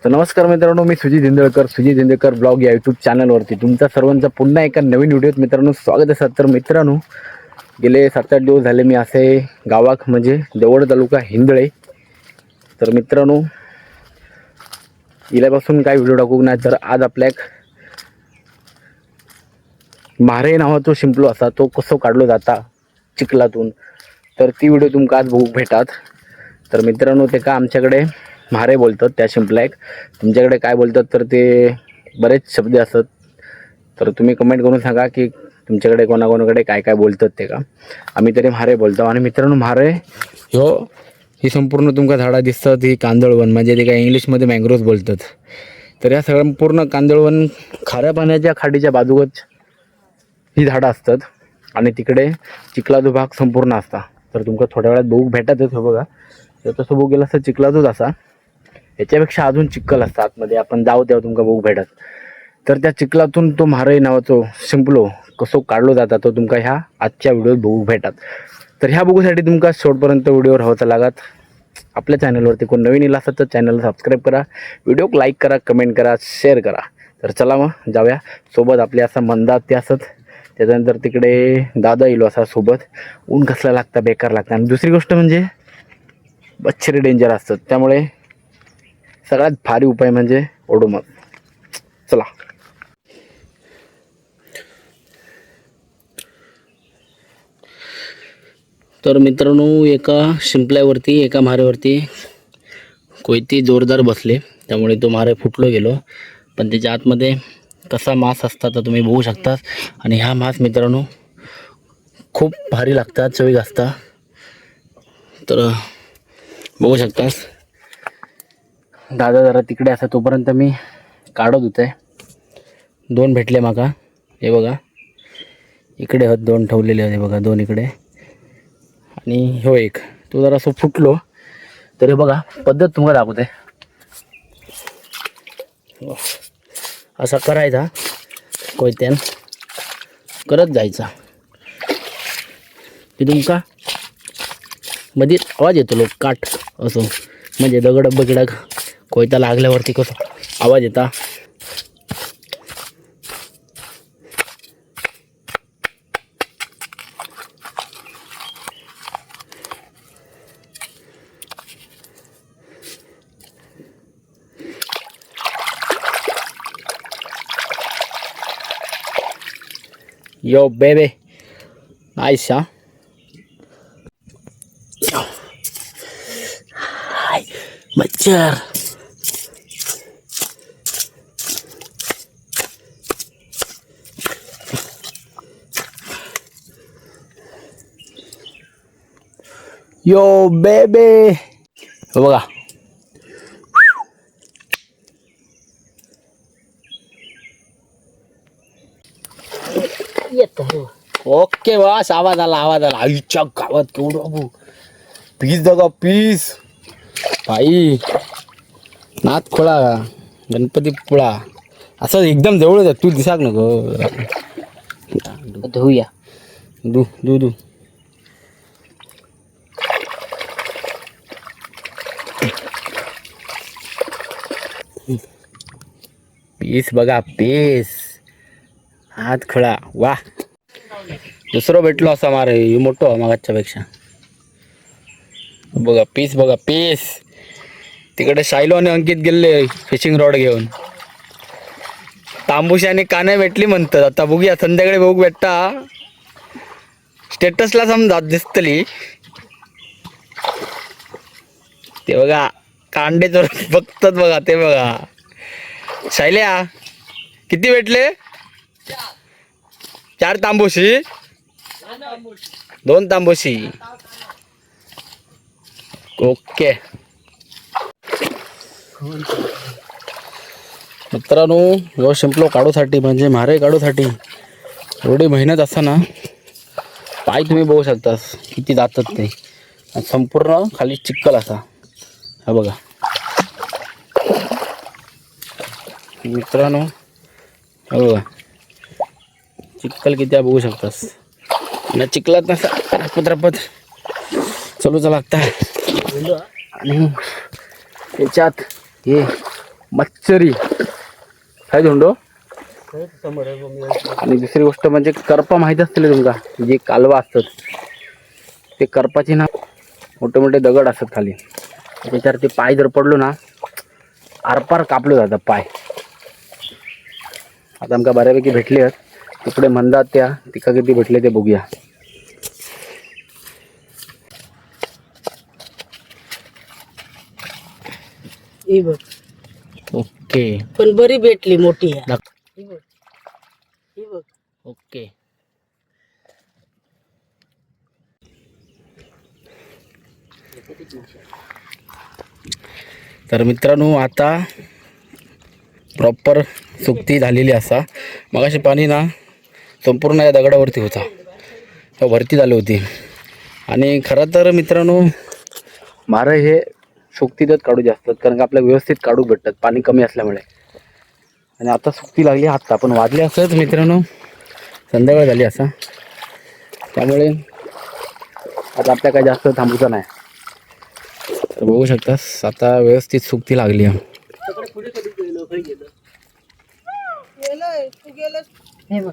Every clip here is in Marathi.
तर नमस्कार मित्रांनो, मी सुजित इंदळकर ब्लॉग या यूट्यूब चॅनलवरती तुमच्या सर्वांचं पुन्हा एका नवीन व्हिडिओत मित्रांनो स्वागत आहे. तर मित्रांनो, गेले 7-8 दिवस झाले मी असे गावात म्हणजे देवड तालुका हिंदळे. तर मित्रांनो, इल्यापासून काय व्हिडिओ टाकू नाही. तर आज आपल्या एक म्हारे नावाचो शिंपलो असा तो कसो काढलो जाता चिखलातून, तर ती व्हिडिओ तुमका आज बघूक भेटात. तर मित्रांनो, ते का आमच्याकडे म्हारे बोलतात त्या शिंपल्याक, तुमच्याकडे काय बोलतात तर ते बरेच शब्द असतात. तर तुम्ही कमेंट करून सांगा की तुमच्याकडे कोणाकोणाकडे काय काय बोलतात ते का. आम्ही तरी म्हारे बोलतो. आणि मित्रांनो, म्हारे ही संपूर्ण तुमका झाडा दिसतात ही कांदळवन, म्हणजे ते काय इंग्लिशमध्ये मँग्रोव्ज बोलतात. तर या संपूर्ण कांदळवन खाऱ्या पाण्याच्या खाडीच्या बाजूच ही झाडं असतात आणि तिकडे चिखलाचा भाग संपूर्ण असता. तर तुमका थोड्या वेळात बघूक भेटतच हो बघा. तर तसं बघू गेलं असं चिखलाचंच असा, याच्यापेक्षा अजून चिखल असतं आतमध्ये. आपण जाऊ तेव्हा तुमका बघूक भेटत. तर त्या चिखलातून तो म्हारे नावाचो शिंपलो कसो काढलो जाता तो तुमका ह्या आजच्या व्हिडिओत बघूक भेटत. तर ह्या बघूसाठी तुमका शेवटपर्यंत व्हिडिओ राहायचा लागत. आपल्या चॅनलवरती कोण नवीन येईल असत तर चॅनलला सबस्क्राईब करा, व्हिडिओक लाईक करा, कमेंट करा, शेअर करा. तर चला मग जाऊया. सोबत आपले असा मंदात ते असत. त्याच्यानंतर तिकडे दादा येलो असा सोबत. ऊन कसला लागता, बेकार लागतं. आणि दुसरी गोष्ट म्हणजे बच्छरे डेंजर असतात, त्यामुळे सगळ्यात भारी उपाय म्हणजे ओडोमॉस. चला. तर मित्रांनो, एका शिंपल्यावरती एका म्हारेवरती कोयती जोरदार बसले, त्यामुळे तो म्हारे फुटलो गेलो. पण त्याच्या आतमध्ये कसा मांस असता तर तुम्ही बघू शकता. आणि ह्या मांस मित्रांनो खूप भारी लागतात, चवीक असता. तर बघू शकतास दादा जरा तिकडे असा, तोपर्यंत मी काढत होते. 2 भेटले माका, हे बघा. इकडे होत 2 ठेवलेले होते बघा, 2 इकडे आणि हो एक. तो जरा असं फुटलो. तर हे बघा पद्धत तुम्हाला दाखवते. असा करायचा, कोयत्यान करत जायचा. ते तुमका मध्ये आवाज येतो लोक काठ असं, म्हणजे दगड बगडग कोयता लागल्यावरती कसं आवाज येता. यो बेबे, नाईस. हाय मच्छर. यो बेबे, बघा. ओके बस, आवाज आला. आईच्या गावात केवढं पीस बघा, पीस भाई. नाथ खोळा, गणपती पुळा असं एकदम जवळच आहे. तू दिसाक नको. धुया दू दू दू. पीस बघा, पीस. हात खोळा, वा. दुसरं भेटलो असा मारे, मोठो मागाच्या पेक्षा. बघा पीस, बघा पीस. तिकडे शायलो आणि अंकित गेले फिशिंग रॉड घेऊन. तांबूशी आणि काने भेटली म्हणतात. आता बघूया, संध्याकाळी बघू भेटता. स्टेटसला समजा दिसतली. ते बघा कांडे चोर बघतात बघा, ते बघा. शायल्या किती भेटले? 4 तांबूशी, 2 तांबूशी. ओके मित्रांनो, ह्यो शिंपलो काढूसाठी म्हणजे म्हारे काढूसाठी एवढी मेहनत असता ना. पाय तुम्ही बघू शकता किती जातात ते. संपूर्ण खाली चिखल असा, हा बघा मित्रांनो. हा बघा चिखल किती बघू शकतास. ना चिखलात नसा रपत चलूचं लागतं. आणि त्याच्यात हे मच्छरी काय धोंडो. आणि दुसरी गोष्ट म्हणजे करपा माहीत असतील तुमका, जे कालवा असतात ते करपाची ना मोठे मोठे दगड असतात खाली, त्याच्यावर ते पाय जर पडलो ना आरपार कापलो जातात पाय. आता आमका बऱ्यापैकी भेटले आहेत तिकडे म्हणतात त्या तिका किती भेटले ते बघूया. ओके पण बरी भेटली मोठी आहे. ओके. तर मित्रांनो आता प्रॉपर सुकती झालेली असा. मगाशी पाणी ना संपूर्ण या दगडावरती होता, वरती झाली होती. आणि खरं तर मित्रांनो मारं हे सुकतीतच काढू जास्त, कारण का आपल्याला व्यवस्थित काढू भेटतात पाणी कमी असल्यामुळे. आणि आता सुकती लागली आत्ता, पण वाजले असंच मित्रांनो संध्याकाळ झाली असा, त्यामुळे आता आपल्या काय जास्त थांबूचं नाही. तर बघू शकतास आता व्यवस्थित सुकती लागली आहे.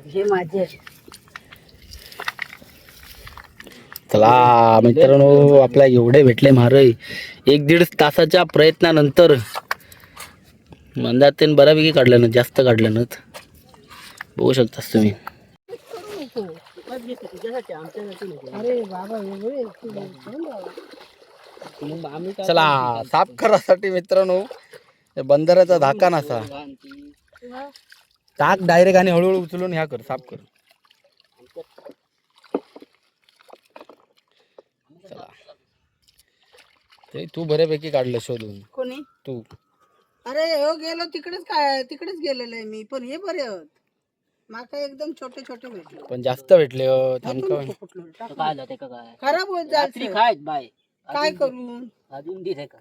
हे माझे चला मित्रांनो आपल्या एवढे भेटले मारय 1-1.5 तासाच्या प्रयत्नानंतर. मंदात बऱ्यापैकी काढलं ना, जास्त काढलं ना, बघू शकतास तुम्ही. चला साफ करासाठी मित्रांनो बंदराचा धाका नसा टाक डायरेक्ट आणि हळूहळू उचलून ह्या कर, साफ कर. चला ते तू बऱ्यापैकी काढलं शोधून. कोणी तू अरे हो गेलो तिकडेच, काय तिकडेच गेलेलो आहे मी. पण हे बरे आहेत माका, एकदम छोटे छोटे भेटले. पण जास्त भेटले खराब होत जायचं काय करू अजून दिसे का.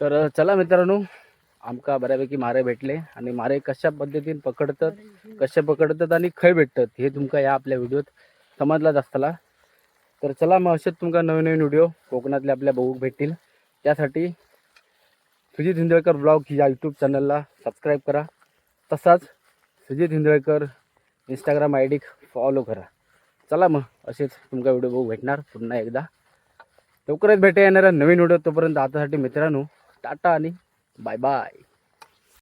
तर चला मित्रांनो आमका बऱ्यापैकी मारे भेटले. आणि मारे कशा पद्धतीने पकडतात, कशा पकडतात आणि खय भेटतात हे तुमका या आपल्या व्हिडिओत समजलाच असताला. तर चला मग असेच तुमका नवीन नवीन व्हिडिओ कोकणातले आपल्या बघूक भेटतील. त्यासाठी सुजित हिंदळकर ब्लॉग या यूट्यूब चॅनलला सबस्क्राईब करा. तसाच सुजित हिंदळकर इंस्टाग्राम ID फॉलो करा. चला मग असेच तुमका व्हिडिओ बघू भेटणार पुन्हा एकदा. लवकरच भेटा येणारा नवीन व्हिडिओ. तोपर्यंत आतासाठी मित्रांनो टाटा आणि बाय बाय.